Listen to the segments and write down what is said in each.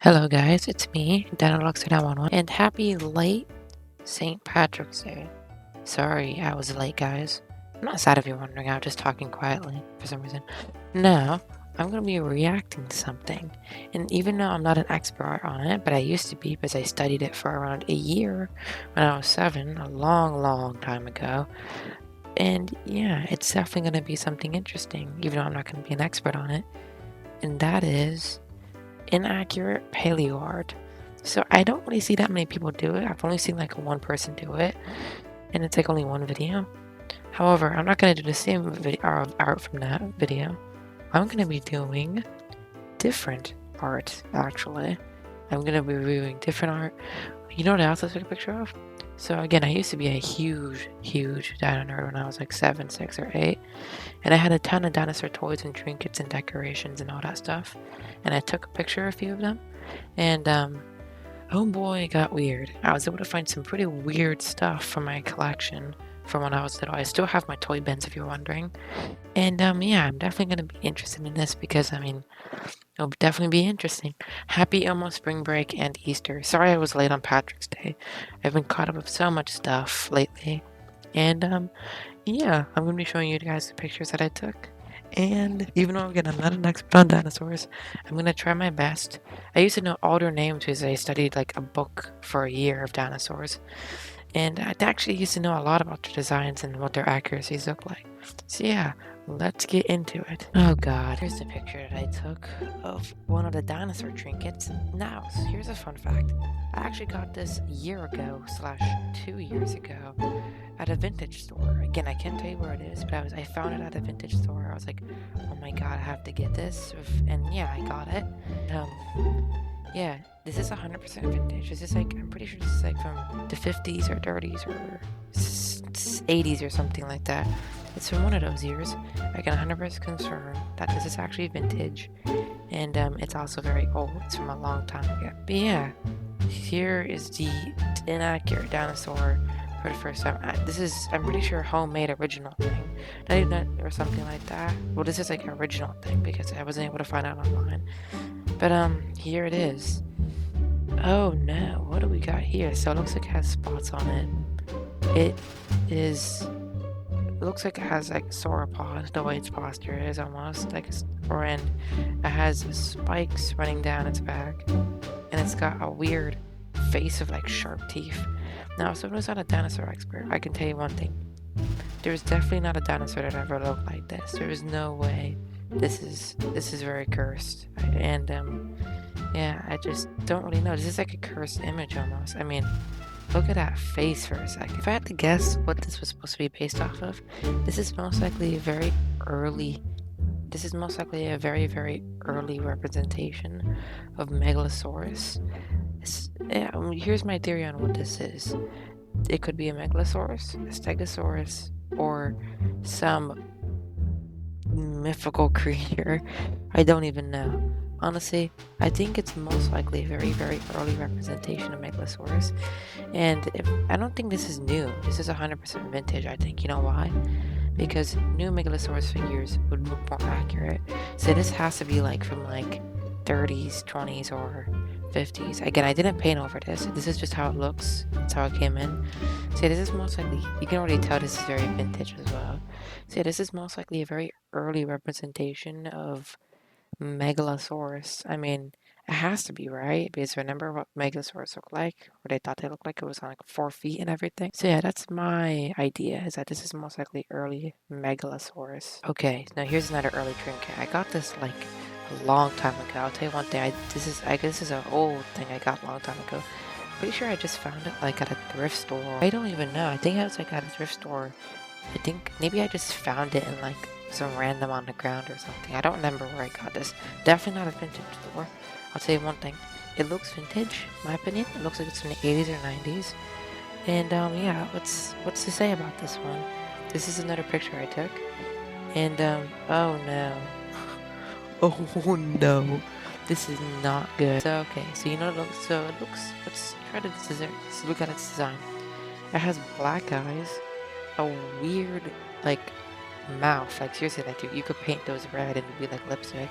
Hello guys, it's me, Dinosaur, and happy late St. Patrick's Day. Sorry I was late, guys. I'm not sad if you're wondering, I was just talking quietly for some reason. Now, I'm going to be reacting to something, and even though I'm not an expert on it, but I used to be because I studied it for around a year when I was 7, a long time ago. And yeah, it's definitely going to be something interesting, even though I'm not going to be an expert on it, and that is inaccurate paleoart. So I don't really see that many people do it. I've only seen like one person do it, and it's like only one video. However, I'm not going to do the same video art from that video. I'm going to be doing different art, actually. I'm going to be reviewing different art. You know what I also took a picture of? So again, I used to be a huge dino nerd when I was like 7, 6, or 8. And I had a ton of dinosaur toys and trinkets and decorations and all that stuff. And I took a picture of a few of them. And oh boy, it got weird. I was able to find some pretty weird stuff from my collection from when I was little. I still have my toy bins if you're wondering. And yeah, I'm definitely going to be interested in this because, I mean, it'll definitely be interesting. Happy almost spring break and Easter. Sorry I was late on Patrick's Day. I've been caught up with so much stuff lately. And yeah, I'm going to be showing you guys the pictures that I took. And even though again I'm not an expert on dinosaurs, I'm going to try my best. I used to know all their names because I studied like a book for a year of dinosaurs. And I actually used to know a lot about their designs and what their accuracies look like. So yeah, let's get into it. Oh god, here's the picture that I took of one of the dinosaur trinkets. Now, here's a fun fact. I actually got this a year ago / 2 years ago at a vintage store. Again, I can't tell you where it is, but I found it at a vintage store. I was like, oh my god, I have to get this. And yeah, I got it. Yeah, this is 100% vintage. This is like, I'm pretty sure this is like from the 50s or 30s or 80s or something like that. It's from one of those years. I can 100% confirm that this is actually vintage. And it's also very old. It's from a long time ago. But yeah, here is the inaccurate dinosaur for the first time. I'm pretty sure homemade original thing. Not even that or something like that. Well, this is like an original thing because I wasn't able to find out online. But here it is. Oh no, what do we got here? So it looks like it has spots on it. It looks like it has like sauropod, the way its posture is almost like and it has spikes running down its back, and it's got a weird face of like sharp teeth. Now, if someone's not a dinosaur expert, I can tell you one thing. There's definitely not a dinosaur that ever looked like this. There is no way. This is very cursed. And yeah, I just don't really know. This is like a cursed image almost. I mean, look at that face for a second. If I had to guess what this was supposed to be based off of, this is most likely a very early representation of Megalosaurus. Yeah, here's my theory on what this is. It could be a Megalosaurus, a Stegosaurus, or some mythical creature. I don't even know. Honestly, I think it's most likely a very early representation of Megalosaurus. And I don't think this is new. This is 100% vintage, I think. You know why? Because new Megalosaurus figures would look more accurate. So this has to be like from like 30s, 20s, or 50s. Again, I didn't paint over this. This is just how it looks. That's how it came in. So this is most likely, you can already tell this is very vintage as well. So this is most likely a very early representation of Megalosaurus. I mean, it has to be, right? Because remember what Megalosaurus looked like? Or they thought they looked like it was on like 4 feet and everything. So yeah, that's my idea, is that this is most likely early Megalosaurus. Okay, now here's another early trinket. I got this like a long time ago. I'll tell you one thing, I guess this is an old thing I got a long time ago. Pretty sure I just found it like at a thrift store. I don't even know. I think I was like at a thrift store. I think maybe I just found it in like some random on the ground or something. I don't remember where I got this. Definitely not a vintage store. I'll tell you one thing. It looks vintage, in my opinion. It looks like it's from the 80s or 90s. And yeah, what's to say about this one? This is another picture I took. And oh no. Oh no. This is not good. So okay, so you know it looks, let's try to look at its design. It has black eyes, a weird like mouth, like seriously, like you could paint those red and it'd be like lipstick.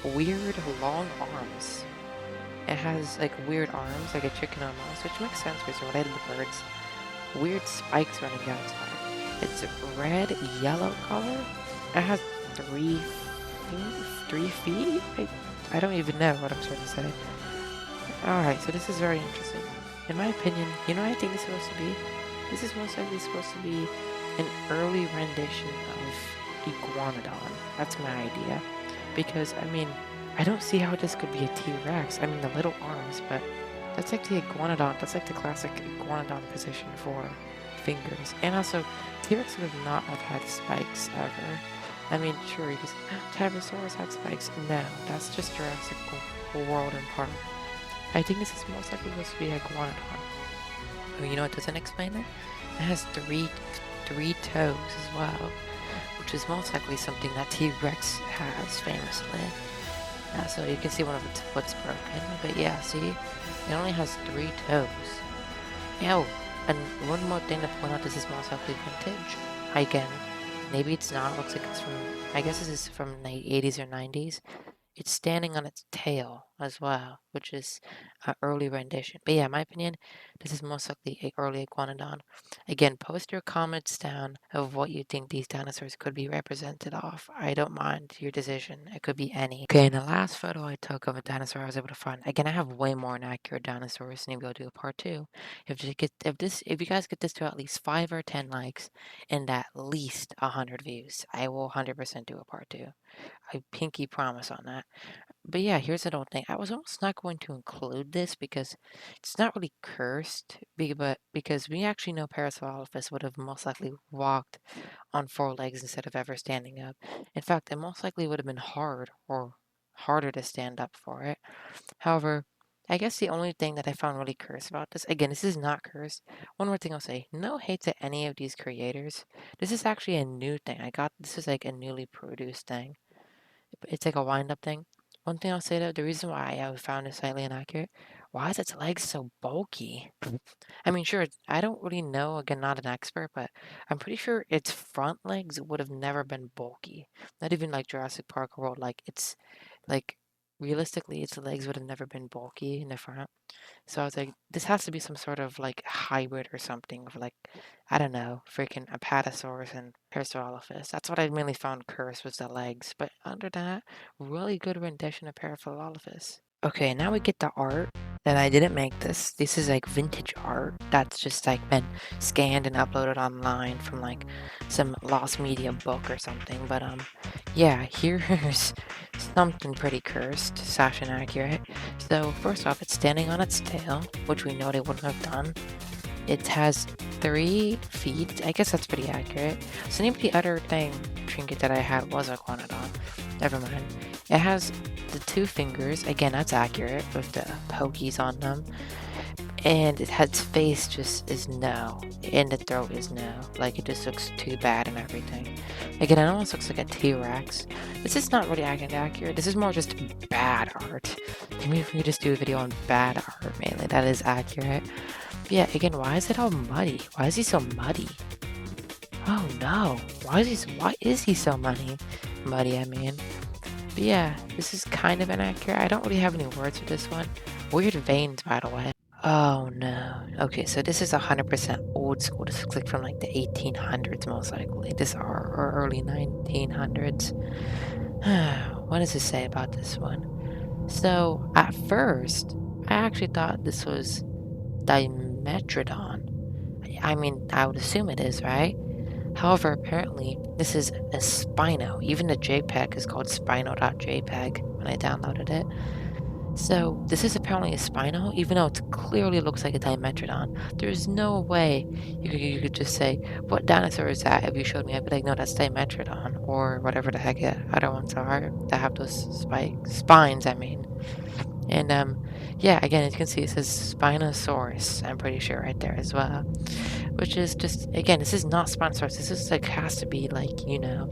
Weird long arms, It has like weird arms, like a chicken almost, which makes sense because they're related to birds. Weird spikes running down its back. It's red, yellow color. It has 3 feet. 3 feet? I don't even know what I'm trying to say. Alright, so this is very interesting. In my opinion, you know what I think this is supposed to be? This is most likely supposed to be an early rendition of Iguanodon. That's my idea. Because, I mean, I don't see how this could be a T-Rex. I mean, the little arms, but that's like the Iguanodon. That's like the classic Iguanodon position for fingers. And also, T-Rex would not have had spikes ever. I mean, sure, because Tyrannosaurus had spikes. No, that's just Jurassic World and Park. I think this is most likely supposed to be Iguanodon. Oh, you know what doesn't explain it? It has three toes as well, which is most likely something that T-Rex has famously. So you can see one of its foot's broken, but yeah, see? It only has 3 toes. Oh, and one more thing to point out, this is most likely vintage. Again, maybe it's not, it looks like it's from, I guess this is from the 80s or 90s. It's standing on its tail as well, which is an early rendition. But yeah, in my opinion, this is most likely an early Iguanodon. Again, post your comments down of what you think these dinosaurs could be represented off. I don't mind your decision. It could be any. Okay, and the last photo I took of a dinosaur I was able to find. Again, I have way more inaccurate dinosaurs, and maybe I'll do a part 2. If you guys get this to at least 5 or 10 likes and at least 100 views, I will 100% do a part 2. I pinky promise on that. But yeah, here's an old thing. I was almost not going to include this because it's not really cursed, but because we actually know Parasaurolophus would have most likely walked on 4 legs instead of ever standing up. In fact, it most likely would have been harder to stand up for it. However, I guess the only thing that I found really cursed about this, again, this is not cursed. One more thing I'll say, no hate to any of these creators. This is actually a new thing. This is like a newly produced thing. It's like a wind-up thing. One thing I'll say though, the reason why I found it slightly inaccurate, why is its legs so bulky? I mean, sure, I don't really know, again, not an expert, but I'm pretty sure its front legs would have never been bulky. Not even like Jurassic Park World, like, realistically, its legs would have never been bulky in the front. So I was like, this has to be some sort of like hybrid or something of like, I don't know, freaking Apatosaurus and Parasaurolophus. That's what I mainly found cursed was the legs. But under that, really good rendition of Parasaurolophus. Okay, now we get the art. That I didn't make this. This is like vintage art that's just like been scanned and uploaded online from like some lost media book or something. But yeah, here's something pretty cursed, slash inaccurate. So first off, it's standing on its tail, which we know they wouldn't have done. It has 3 feet. I guess that's pretty accurate. So name the other trinket that I had was a Iguanodon. Never mind. It has the 2 fingers. Again, that's accurate with the pokies on them. And its face just is no. And the throat is no. Like, it just looks too bad and everything. Again, it almost looks like a T-Rex. This is not really accurate. This is more just bad art. Maybe if we could just do a video on bad art, mainly. That is accurate. But yeah, again, why is it all muddy? Why is he so muddy? Oh no. Why is he so muddy? I mean. But yeah, this is kind of inaccurate. I don't really have any words for this one. Weird veins, by the way. Oh no. Okay, so this is 100% old school. This looks like from like the 1800s, most likely. This or early 1900s. What does it say about this one? So, at first, I actually thought this was Dimetrodon. I mean, I would assume it is, right? However, apparently, this is a Spino. Even the JPEG is called Spino.jpg when I downloaded it. So, this is apparently a Spino, even though it clearly looks like a Dimetrodon. There's no way you could just say, what dinosaur is that? If you showed me, I'd be like, no, that's Dimetrodon, or whatever the heck the other ones are that have those spines, I mean. And, yeah, again, as you can see, it says Spinosaurus, I'm pretty sure, right there as well. Which is just, again, this is not Spinosaurus. This is like, has to be like, you know,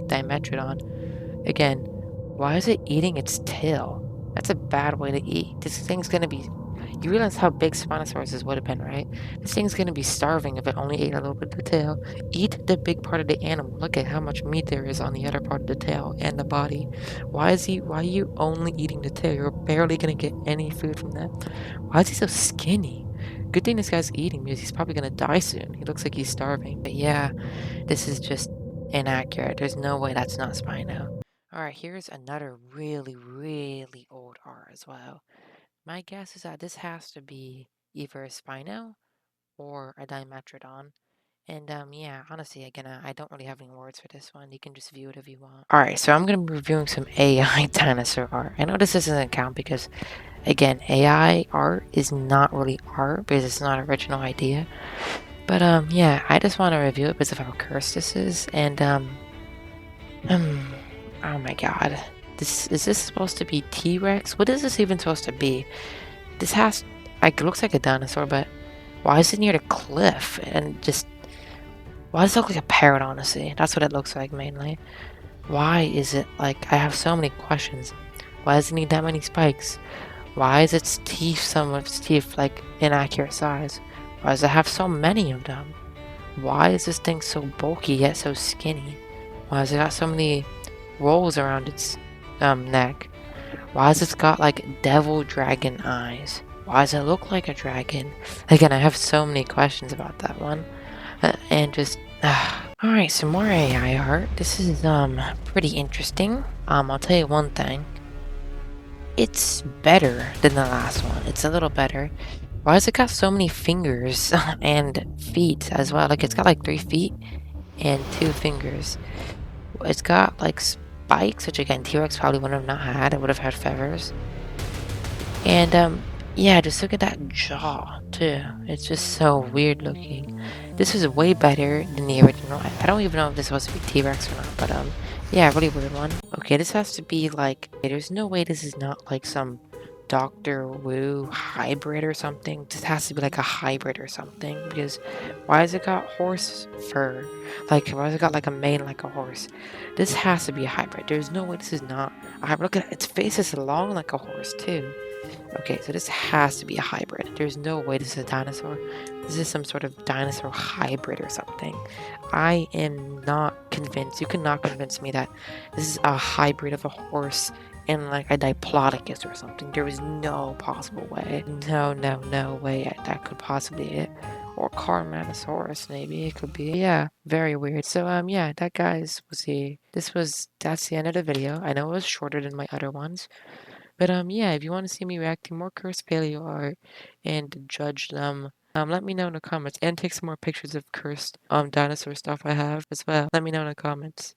Dimetrodon. Again, why is it eating its tail? That's a bad way to eat. This thing's gonna be You realize how big Spinosaurus would have been, right? This thing's gonna be starving if it only ate a little bit of the tail. Eat the big part of the animal. Look at how much meat there is on the other part of the tail and the body. Why are you only eating the tail? You're barely gonna get any food from that. Why is he so skinny? Good thing this guy's eating because he's probably gonna die soon. He looks like he's starving. But yeah, this is just inaccurate. There's no way that's not Spino. Alright, here's another really, really old art as well. My guess is that this has to be either a Spino or a Dimetrodon. And yeah, honestly, again, I don't really have any words for this one. You can just view it if you want. Alright, so I'm going to be reviewing some AI dinosaur art. I know this doesn't count because, again, AI art is not really art because it's not an original idea. But yeah, I just want to review it because of how cursed this is. And oh my god. Is this supposed to be T-Rex? What is this even supposed to be? This has, like, it looks like a dinosaur, but why is it near the cliff? And just, why does it look like a parrot, honestly? That's what it looks like, mainly. Why is it, like, I have so many questions. Why does it need that many spikes? Why is its teeth, some of its teeth, like, inaccurate size? Why does it have so many of them? Why is this thing so bulky yet so skinny? Why has it got so many rolls around its neck? Why has it got like devil dragon eyes? Why does it look like a dragon? Again, I have so many questions about that one. And just alright, some more AI art. This is pretty interesting. I'll tell you one thing. It's better than the last one. It's a little better. Why has it got so many fingers and feet as well? Like it's got like 3 feet and 2 fingers. It's got like spikes, which again T-Rex probably would have not had. It would have had feathers. And yeah, just look at that jaw too. It's just so weird looking. This is way better than the original. I don't even know if this is supposed to be T-Rex or not, but yeah, really weird one. Okay, this has to be like, there's no way this is not like some Doctor Wu hybrid or something. This has to be like a hybrid or something, because why has it got horse fur? Like, why has it got like a mane like a horse? This has to be a hybrid. There's no way this is not a hybrid. Look at it. Its face is long like a horse too. Okay, so this has to be a hybrid. There's no way this is a dinosaur. This is some sort of dinosaur hybrid or something. I am not convinced. You cannot convince me that this is a hybrid of a horse and like a Diplodocus or something. There is no possible way. No way that could possibly be it. Or Carmanosaurus, maybe it could be. Yeah, very weird. So yeah, that guys was that's the end of the video. I know it was shorter than my other ones. But yeah, if you want to see me reacting more cursed paleo art and judge them, let me know in the comments and take some more pictures of cursed dinosaur stuff I have as well. Let me know in the comments.